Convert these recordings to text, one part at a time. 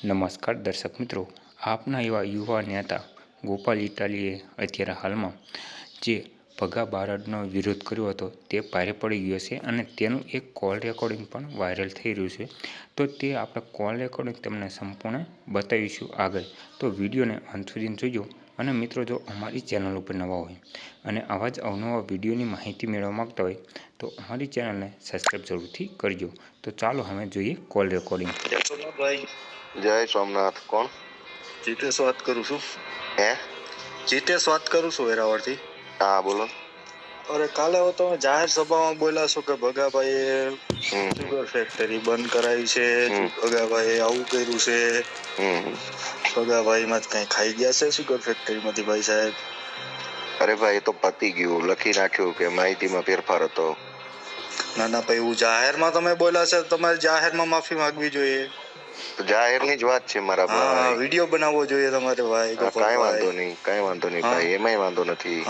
નમસ્કાર દર્શક મિત્રો, આપના એવા યુવા નેતા ગોપાલ ઇટાલીએ અત્યારે હાલમાં જે ભગા બારડનો વિરોધ કર્યો હતો તે ભારે પડી ગયો છે અને તેનું એક કોલ રેકોર્ડિંગ પણ વાયરલ થઈ રહ્યું છે. તો તે આપણે કોલ રેકોર્ડિંગ તમને સંપૂર્ણ બતાવીશું આગળ. તો વિડીયોને અંત સુધી જોજો. અને મિત્રો, જો અમારી ચેનલ ઉપર નવા હોય અને આવા જ અવનવા વિડીયોની માહિતી મેળવવા માગતા હોય તો અમારી ચેનલને સબસ્ક્રાઈબ જરૂરથી કરજો. તો ચાલો હવે જોઈએ કોલ રેકોર્ડિંગ. જય સોમનાથ. કોણ? જીતેશ વાત કરું છું. હે? જીતેશ વાત કરું છું વેરાવળથી. હા બોલો. અરે કાલે તમે જાહેર સભામાં બોલ્યા છો કે ભગાભાઈએ સુગર ફેક્ટરી બંધ કરાવી છે, ભગાભાઈએ આવું કર્યું છે, ભગાભાઈ માં કઈ ખાઈ ગયા છે સુગર ફેક્ટરીમાંથી ભાઈ સાહેબ? અરે ભાઈ, એ તો પતી ગયું, લખી નાખ્યું કે માહિતીમાં ફેરફાર હતો. ના ના ભાઈ, એવું જાહેરમાં તમે બોલ્યા છે, તમારે જાહેરમાં માફી માંગવી જોઈએ. જાહેરની જ વાત છે મારા ભાઈ. વિડીયો બનાવવો જોઈએ તમારે ભાઈ. કાંઈ વાંધો નહીં, કાંઈ વાંધો નહીં ભાઈ, એમાંય વાંધો નથી.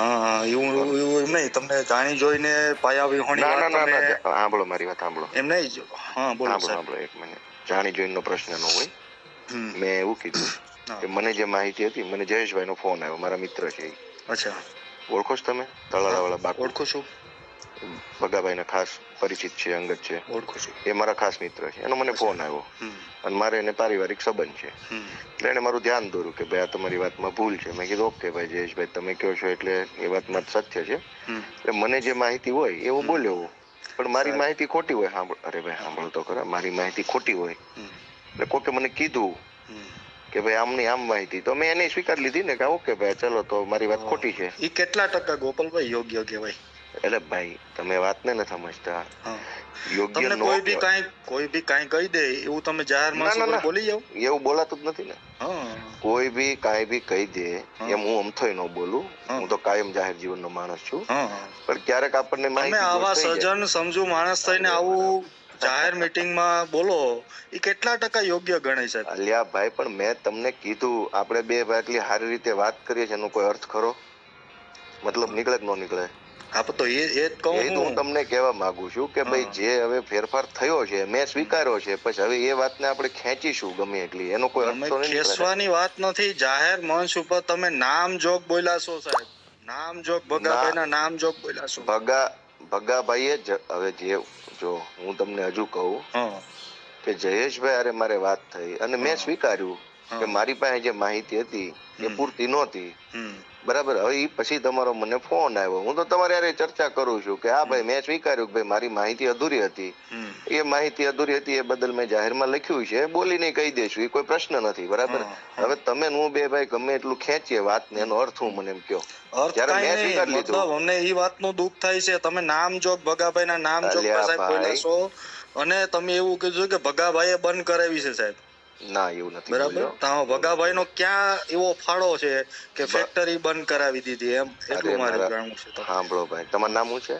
એવું એમ નહીં, તમને જાણી જોઈને પાયા વિહોણી ના વાત ના ના તમે સાંભળો, મારી વાત સાંભળો. એમ નહીં. બોલો સાંભળો એક મિનિટ. જાણી જોઈનો પ્રશ્ન ન હોય. મેં એવું કીધું કે મને જે માહિતી હતી, મને જયેશભાઈ નો ફોન આવ્યો, મારા મિત્ર છે. અચ્છા. ઓળખો છો તમે? તળાળા વાળા બાપ. ઓળખું છું. ભગાભાઈ ના ખાસ પરિચિત છે, અંગત છે. ઓળખું છું. એ મારા ખાસ મિત્ર છે. એનો મને ફોન આવ્યો અને મારે એને પારિવારિક સંબંધ છે. એટલે એને મારું ધ્યાન દોર્યું કે ભાઈ આ તમારી વાતમાં ભૂલ છે. મેં કીધું ઓકે ભાઈ જયેશભાઈ, તમે કહો છો એટલે એ વાતમાં સત્ય છે. એટલે મને જે માહિતી હોય એવું બોલ્યો, પણ મારી માહિતી ખોટી હોય. અરે ભાઈ સાંભળો તો ખરા, મારી માહિતી ખોટી હોય એટલે કોકે મને કીધું કે ભાઈ આમની આમ માહિતી, તો મેં એને સ્વીકાર લીધી ને કે ઓકે ભાઈ ચલો તો મારી વાત ખોટી છે. એ કેટલા ટકા ગોપાલભાઈ યોગ્ય કહેવાય? એટલે ભાઈ તમે વાતને ન સમજતા. યોગ્ય તમને કોઈ બી કાંઈ કહી દે એવું તમે જાહેરમાં બોલી જાવ? એવું બોલાતું જ નથી ને. કોઈ બી કાંઈ બી કહી દે એમ હું અમથોય ન બોલું. હું તો કાયમ જાહેર જીવનનો માણસ છું. પણ ક્યારેક આપણને માહિતી, આવા સજ્જન સમજુ માણસ થઈને આવું જાહેર મીટિંગમાં બોલો, એ કેટલા ટકા યોગ્ય ગણાય છે? અલ્યા ભાઈ, પણ મેં તમને કીધું આપણે બે ભાઈ એટલી સારી રીતે વાત કરીએ છીએ, એનો કોઈ અર્થ ખરો? મતલબ નીકળે કે ન નીકળે? તો એ હું તમને કહેવા માંગુ છું કે ભાઈ જે હવે ફેરફાર થયો છે મેં સ્વીકાર્યો છે, પછી હવે એ વાતને આપણે ખેંચીશું ગમે એટલી, એનો કોઈ અર્થ તો નથી. ખેંચવાની વાત નથી. જાહેર મંચ ઉપર તમે નામ જોગ બોલ્યા છો સાહેબ, નામ જોગ ભગાભાઈના નામ જોગ બોલ્યા છો. ભગાભાઈએ હવે જે, જો હું તમને હજુ કહું કે જયેશભાઈ અરે મારે વાત થઈ અને મેં સ્વીકાર્યું કે મારી પાસે જે માહિતી હતી એ પૂરતી નહોતી. બરાબર. હવે એ પછી તમારો મને ફોન આવ્યો, હું તો તમારે યારે ચર્ચા કરું છું કે હા ભાઈ મેં સ્વીકાર્યું કે ભાઈ મારી માહિતી અધૂરી હતી. એ માહિતી અધૂરી હતી એ બદલ મેં જાહેરમાં લખ્યું છે, બોલીને કહી દઈશું, એ કોઈ પ્રશ્ન નથી. બરાબર. હવે તમે હું બે ભાઈ ગમે એટલું ખેંચીએ વાત ને, એનો અર્થ હું મને એમ કહો. જ્યારે મેં સ્વીકાર લીધું, અમને એ વાતનું દુઃખ થાય છે. તમે નામ જોગ ભગાભાઈના નામ જોગ સાહેબ બોલ્યા છો અને તમે એવું કીધું કે ભગાભાઈએ બંધ કરાવી છે સાહેબ. ના એવું નથી. બરાબર. તો ભગાભાઈ નો ક્યાં એવો ફાળો છે કે ફેક્ટરી બંધ કરાવી દીધી? એમ એટલું મારે જાણવું છે. સાંભળો ભાઈ, તમારું નામ શું છે?